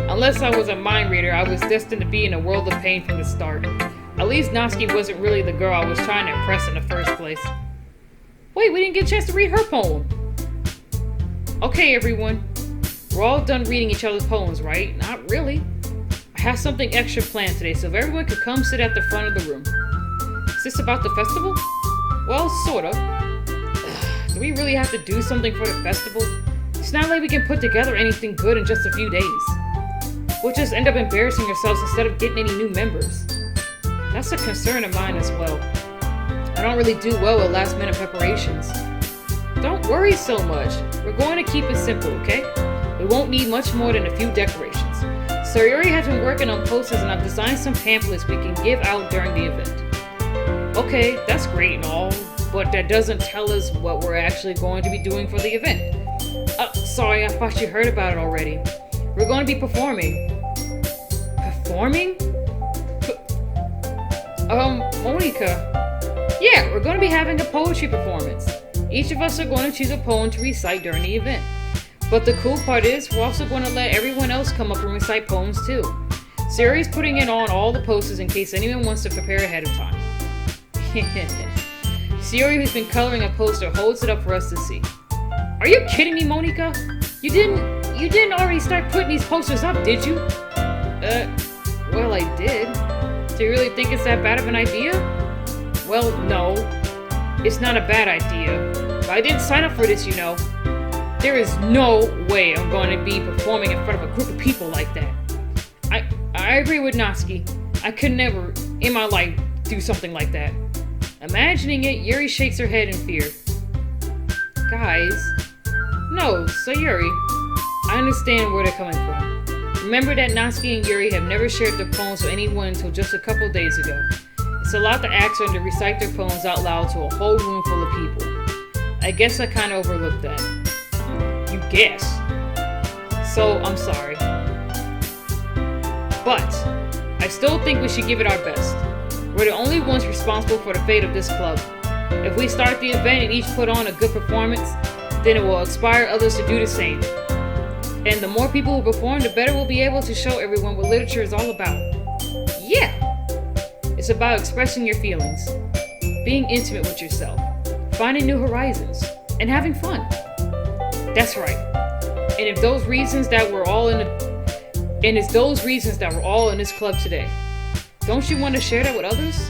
Unless I was a mind reader, I was destined to be in a world of pain from the start. At least Natsuki wasn't really the girl I was trying to impress in the first place. Wait, we didn't get a chance to read her poem. Okay, everyone. We're all done reading each other's poems, right? Not really. I have something extra planned today, so if everyone could come sit at the front of the room. Is this about the festival? Well, sorta. Do we really have to do something for the festival? It's not like we can put together anything good in just a few days. We'll just end up embarrassing ourselves instead of getting any new members. That's a concern of mine as well. I don't really do well with last-minute preparations. Don't worry so much. We're going to keep it simple, okay? We won't need much more than a few decorations. Sayori has been working on posters and I've designed some pamphlets we can give out during the event. Okay, that's great and all, but that doesn't tell us what we're actually going to be doing for the event. Sorry, I thought you heard about it already. We're going to be performing. Performing? Monica. Yeah, we're going to be having a poetry performance. Each of us are going to choose a poem to recite during the event. But the cool part is, we're also going to let everyone else come up and recite poems too. Sayori's putting it on all the posters in case anyone wants to prepare ahead of time. Sayori, who's been coloring a poster, holds it up for us to see. Are you kidding me, Monica? You didn't already start putting these posters up, did you? Well, I did. Do you really think it's that bad of an idea? Well, no. It's not a bad idea. But I didn't sign up for this, you know. There is no way I'm going to be performing in front of a group of people like that. I agree with Natsuki. I could never, in my life, do something like that. Imagining it, Yuri shakes her head in fear. Guys. No, Sayori. I understand where they're coming from. Remember that Natsuki and Yuri have never shared their poems with anyone until just a couple days ago. It's a lot to ask them to recite their poems out loud to a whole room full of people. I guess I kind of overlooked that. You guess. So, I'm sorry. But, I still think we should give it our best. We're the only ones responsible for the fate of this club. If we start the event and each put on a good performance, then it will inspire others to do the same. And the more people who perform, the better we'll be able to show everyone what literature is all about. Yeah! It's about expressing your feelings, being intimate with yourself, finding new horizons, and having fun. That's right. And if those reasons that we're all in this club today, don't you want to share that with others?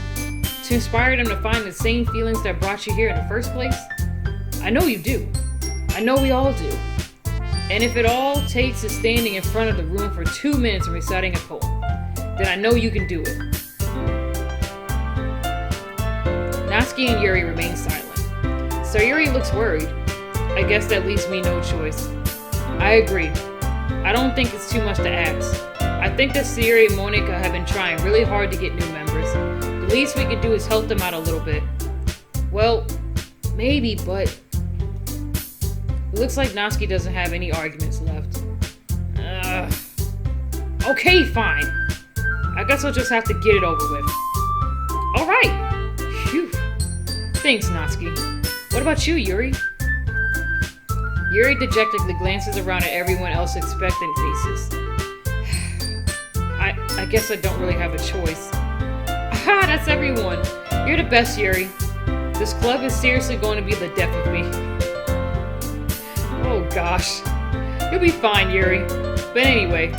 To inspire them to find the same feelings that brought you here in the first place? I know you do. I know we all do. And if it all takes is standing in front of the room for 2 minutes and reciting a poem, then I know you can do it. Natsuki and Yuri remain silent. So Yuri looks worried. I guess that leaves me no choice. I agree. I don't think it's too much to ask. I think that Sayuri and Monika have been trying really hard to get new members. The least we could do is help them out a little bit. Well, maybe, but it looks like Natsuki doesn't have any arguments left. Okay, fine. I guess I'll just have to get it over with. Alright. Phew. Thanks, Natsuki. What about you, Yuri? Yuri dejectedly glances around at everyone else's expectant faces. I guess I don't really have a choice. Aha, that's everyone. You're the best, Yuri. This club is seriously going to be the death of me. Oh gosh. You'll be fine, Yuri. But anyway,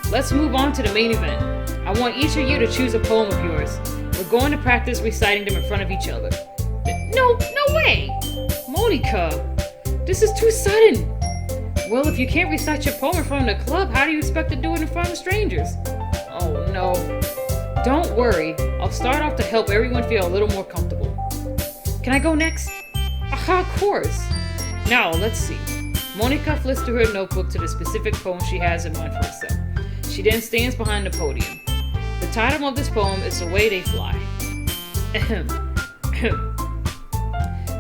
let's move on to the main event. I want each of you to choose a poem of yours. We're going to practice reciting them in front of each other. No way! Monika, this is too sudden. Well, if you can't recite your poem in front of the club, how do you expect to do it in front of strangers? Oh no. Don't worry. I'll start off to help everyone feel a little more comfortable. Can I go next? Aha, of course. Now, let's see. Monika flips through her notebook to the specific poem she has in mind for herself. She then stands behind the podium. The title of this poem is The Way They Fly.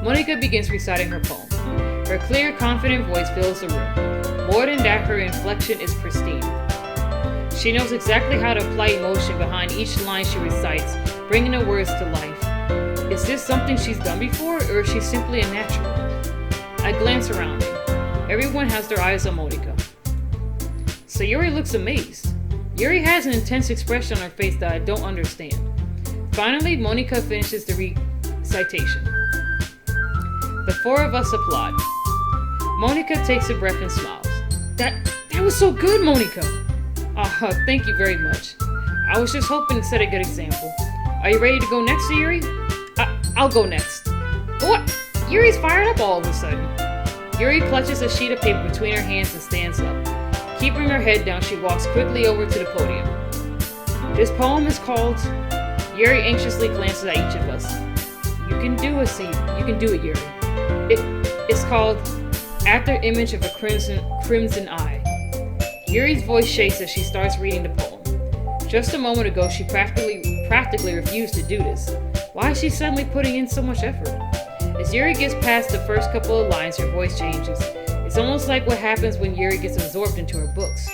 Monika begins reciting her poem. Her clear, confident voice fills the room. More than that, her inflection is pristine. She knows exactly how to apply emotion behind each line she recites, bringing the words to life. Is this something she's done before, or is she simply a natural? I glance around me. Everyone has their eyes on Monika. So Yuri looks amazed. Yuri has an intense expression on her face that I don't understand. Finally, Monika finishes the recitation. The four of us applaud. Monika takes a breath and smiles. That was so good, Monika! Thank you very much. I was just hoping to set a good example. Are you ready to go next, Yuri? I'll go next. What? Yuri's fired up all of a sudden. Yuri clutches a sheet of paper between her hands and stands up. Keeping her head down, she walks quickly over to the podium. This poem is called... Yuri anxiously glances at each of us. You can do it, You can do it, Yuri. It's called At the Image of a Crimson Eye. Yuri's voice shakes as she starts reading the poem. Just a moment ago, she practically refused to do this. Why is she suddenly putting in so much effort? As Yuri gets past the first couple of lines, her voice changes. It's almost like what happens when Yuri gets absorbed into her books.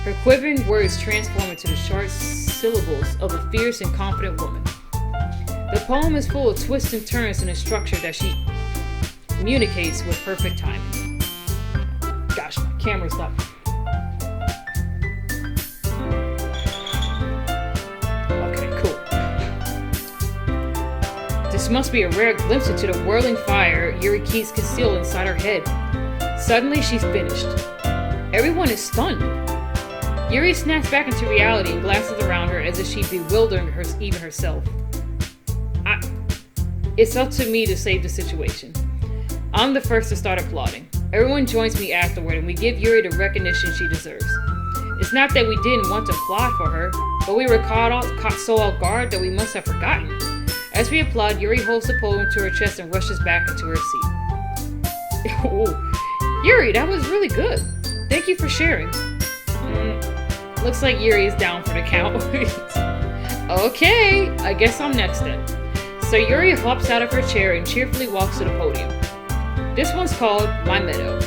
Her quivering words transform into the sharp syllables of a fierce and confident woman. The poem is full of twists and turns in a structure that she communicates with perfect timing. Gosh, my camera stopped. This must be a rare glimpse into the whirling fire Yuri keeps concealed inside her head. Suddenly, she's finished. Everyone is stunned. Yuri snaps back into reality and glances around her as if she's bewildering even herself. It's up to me to save the situation. I'm the first to start applauding. Everyone joins me afterward and we give Yuri the recognition she deserves. It's not that we didn't want to applaud for her, but we were caught so off guard that we must have forgotten. As we applaud, Yuri holds the poem to her chest and rushes back into her seat. Oh, Yuri, that was really good. Thank you for sharing. Looks like Yuri is down for the count. Okay, I guess I'm next then. So Yuri hops out of her chair and cheerfully walks to the podium. This one's called My Meadow.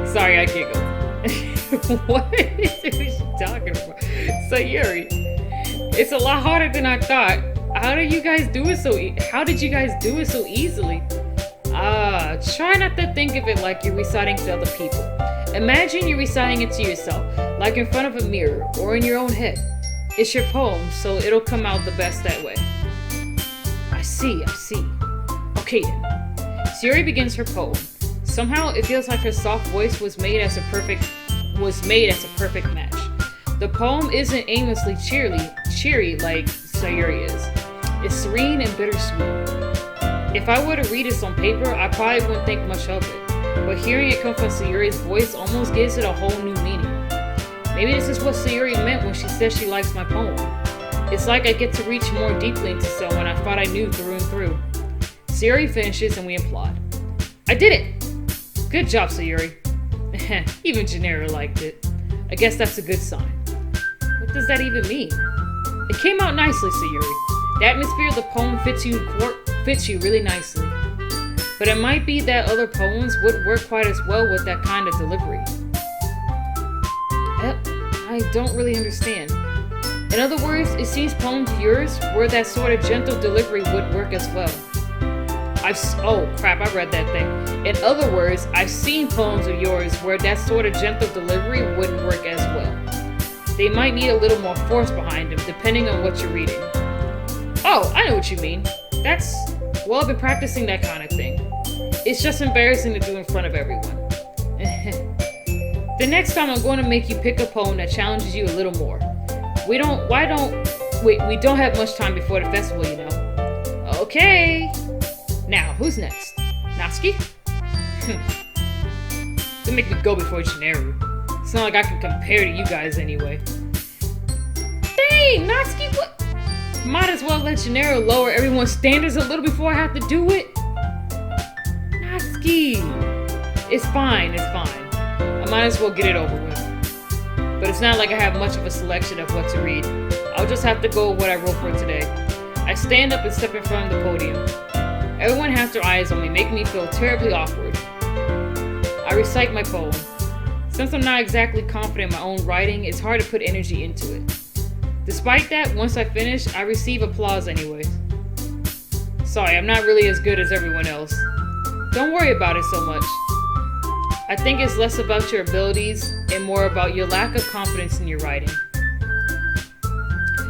Sorry, I giggled. What is she talking about? So Yuri, it's a lot harder than I thought. How did you guys do it so easily? Try not to think of it like you're reciting to other people. Imagine you're reciting it to yourself, like in front of a mirror or in your own head. It's your poem, so it'll come out the best that way. I see. Okay then. Sayuri begins her poem. Somehow it feels like her soft voice was made as a perfect match. The poem isn't aimlessly cheery like Sayuri is. It's serene and bittersweet. If I were to read this on paper, I probably wouldn't think much of it. But hearing it come from Sayuri's voice almost gives it a whole new meaning. Maybe this is what Sayuri meant when she says she likes my poem. It's like I get to reach more deeply into someone I thought I knew through and through. Sayuri finishes and we applaud. I did it! Good job, Sayuri. Even Jeneru liked it. I guess that's a good sign. What does that even mean? It came out nicely, Sayuri. The atmosphere of the poem fits you really nicely. But it might be that other poems wouldn't work quite as well with that kind of delivery. I don't really understand. In other words, it seems poems of yours where that sort of gentle delivery would work as well. Oh crap, I read that thing. In other words, I've seen poems of yours where that sort of gentle delivery wouldn't work as well. They might need a little more force behind them, depending on what you're reading. Oh, I know what you mean. Well, I've been practicing that kind of thing. It's just embarrassing to do in front of everyone. The next time I'm going to make you pick a poem that challenges you a little more. We don't have much time before the festival, you know. Okay. Now, who's next? Natsuki? Don't make me go before Jeneru. It's not like I can compare to you guys anyway. Dang, Natsuki, what? Might as well let Jeneru lower everyone's standards a little before I have to do it. Natsuki. It's fine. I might as well get it over with. But it's not like I have much of a selection of what to read. I'll just have to go with what I wrote for today. I stand up and step in front of the podium. Everyone has their eyes on me, making me feel terribly awkward. I recite my poem. Since I'm not exactly confident in my own writing, it's hard to put energy into it. Despite that, once I finish, I receive applause anyways. Sorry, I'm not really as good as everyone else. Don't worry about it so much. I think it's less about your abilities and more about your lack of confidence in your writing.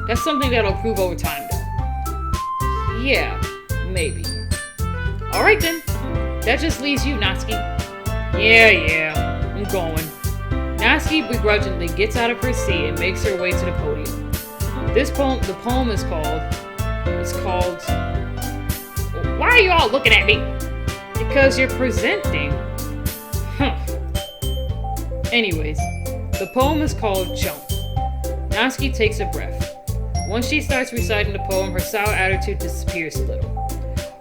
That's something that'll improve over time though. Yeah, maybe. Alright then, that just leaves you, Natsuki. Yeah, I'm going. Natsuki begrudgingly gets out of her seat and makes her way to the podium. The poem is called... Why are you all looking at me? Because you're presenting. Anyways, the poem is called Jump. Natsuki takes a breath. Once she starts reciting the poem, her sour attitude disappears a little.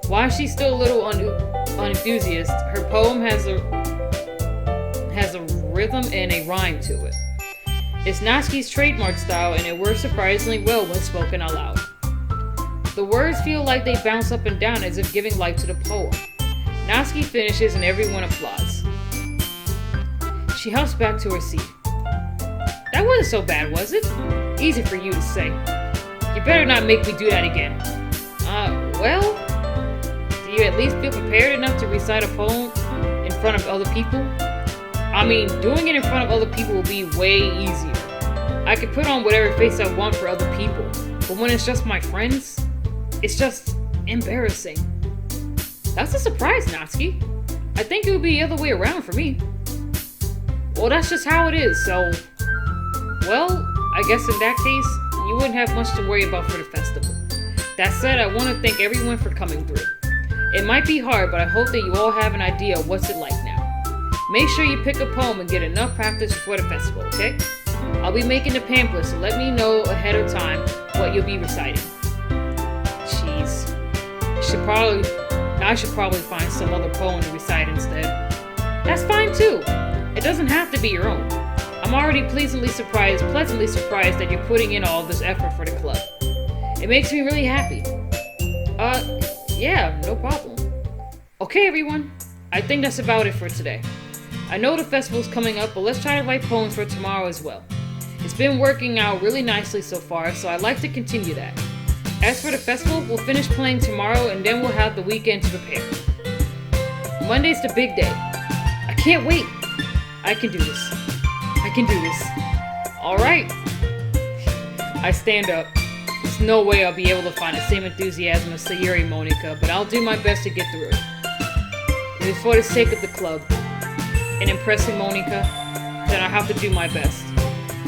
While she's still a little unenthusiastic, her poem has a rhythm and a rhyme to it. It's Natsuki's trademark style, and it works surprisingly well when spoken out loud. The words feel like they bounce up and down as if giving life to the poem. Natsuki finishes and everyone applauds. She hops back to her seat. That wasn't so bad, was it? Easy for you to say. You better not make me do that again. Well, do you at least feel prepared enough to recite a poem in front of other people? I mean, doing it in front of other people will be way easier. I could put on whatever face I want for other people, but when it's just my friends, it's just embarrassing. That's a surprise, Natsuki. I think it would be the other way around for me. Well, that's just how it is, so... Well, I guess in that case, you wouldn't have much to worry about for the festival. That said, I want to thank everyone for coming through. It might be hard, but I hope that you all have an idea of what's it like now. Make sure you pick a poem and get enough practice before the festival, okay? I'll be making the pamphlet, so let me know ahead of time what you'll be reciting. Jeez. I should probably find some other poem to recite instead. That's fine too. It doesn't have to be your own. I'm already pleasantly surprised that you're putting in all this effort for the club. It makes me really happy. Yeah, no problem. Okay, everyone. I think that's about it for today. I know the festival's coming up, but let's try to write poems for tomorrow as well. It's been working out really nicely so far, so I'd like to continue that. As for the festival, we'll finish playing tomorrow and then we'll have the weekend to prepare. Monday's the big day. I can't wait. I can do this. Alright. I stand up. There's no way I'll be able to find the same enthusiasm as Sayuri Monica, but I'll do my best to get through it. If it's for the sake of the club and impressing Monica, then I have to do my best.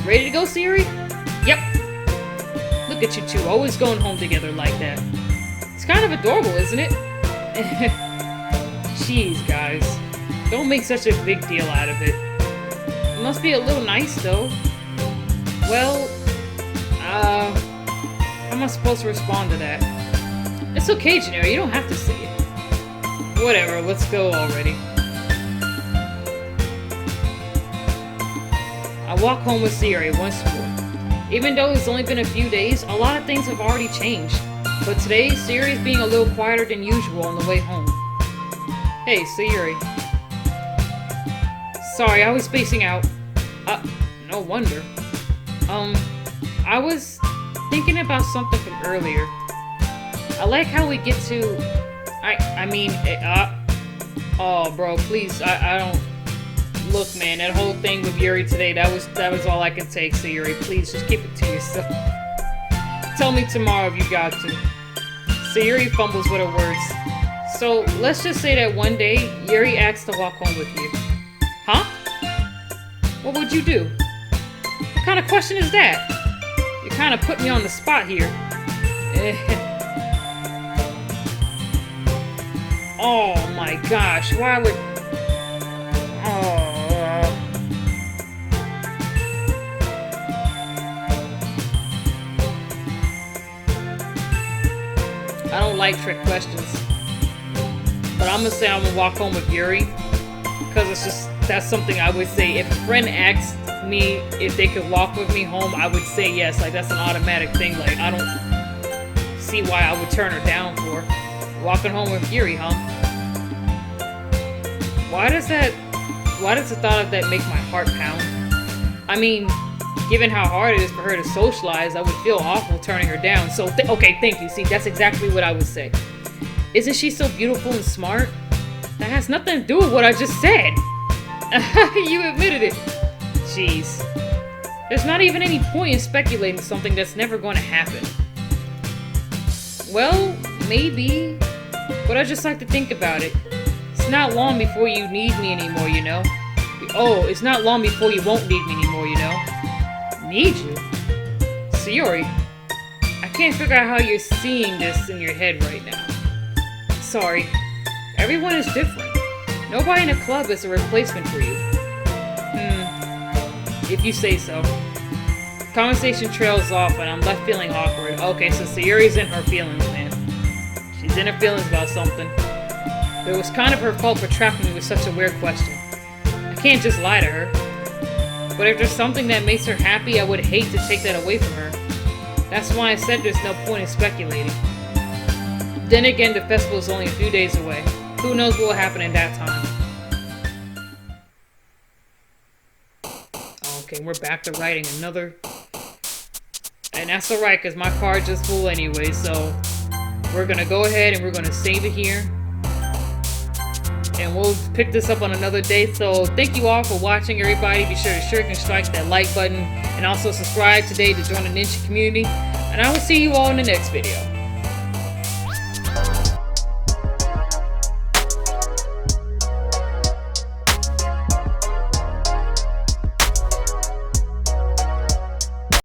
Ready to go, Sayuri? Yep. Look at you two, always going home together like that. It's kind of adorable, isn't it? Jeez, guys. Don't make such a big deal out of it. It must be a little nice, though. Well, how am I supposed to respond to that? It's okay, Jeneru. You don't have to say it. Whatever, let's go already. I walk home with Sayuri once more. Even though it's only been a few days, a lot of things have already changed. But today, Sayuri is being a little quieter than usual on the way home. Hey, Sayuri. Sorry, I was spacing out. No wonder. I was thinking about something from earlier. I like how we get to... oh, bro, please, I don't... Look, man, that whole thing with Yuri today, that was all I can take, Sayuri. Please, just keep it to yourself. Tell me tomorrow if you got to. Sayuri fumbles with her words. So, let's just say that one day, Yuri asks to walk home with you. Huh? What would you do? What kind of question is that? You kind of put me on the spot here. Oh my gosh, why would... Oh... I don't like trick questions. But I'm gonna say I'm gonna walk home with Yuri. Because it's just, that's something I would say. If a friend asked me if they could walk with me home, I would say yes. Like, that's an automatic thing. Like, I don't see why I would turn her down for walking home with Yuri, huh? Why does the thought of that make my heart pound? I mean, given how hard it is for her to socialize, I would feel awful turning her down. So, okay, thank you. See, that's exactly what I would say. Isn't she so beautiful and smart? That has nothing to do with what I just said. You admitted it. Jeez. There's not even any point in speculating something that's never going to happen. Well, maybe. But I just like to think about it. It's not long before you need me anymore, you know? Oh, it's not long before you won't need me anymore, you know? Need you? Sayuri, I can't figure out how you're seeing this in your head right now. Sorry. Everyone is different. Nobody in a club is a replacement for you. If you say so. Conversation trails off and I'm left feeling awkward. Okay, so Sayuri's in her feelings, man. She's in her feelings about something. But it was kind of her fault for trapping me with such a weird question. I can't just lie to her. But if there's something that makes her happy, I would hate to take that away from her. That's why I said there's no point in speculating. Then again, the festival is only a few days away. Who knows what will happen in that time. Okay, we're back to writing another. And that's alright, because my card just full anyway, so we're going to go ahead and we're going to save it here. And we'll pick this up on another day. So thank you all for watching, everybody. Be sure to share and strike that like button. And also subscribe today to join the Ninja community. And I will see you all in the next video.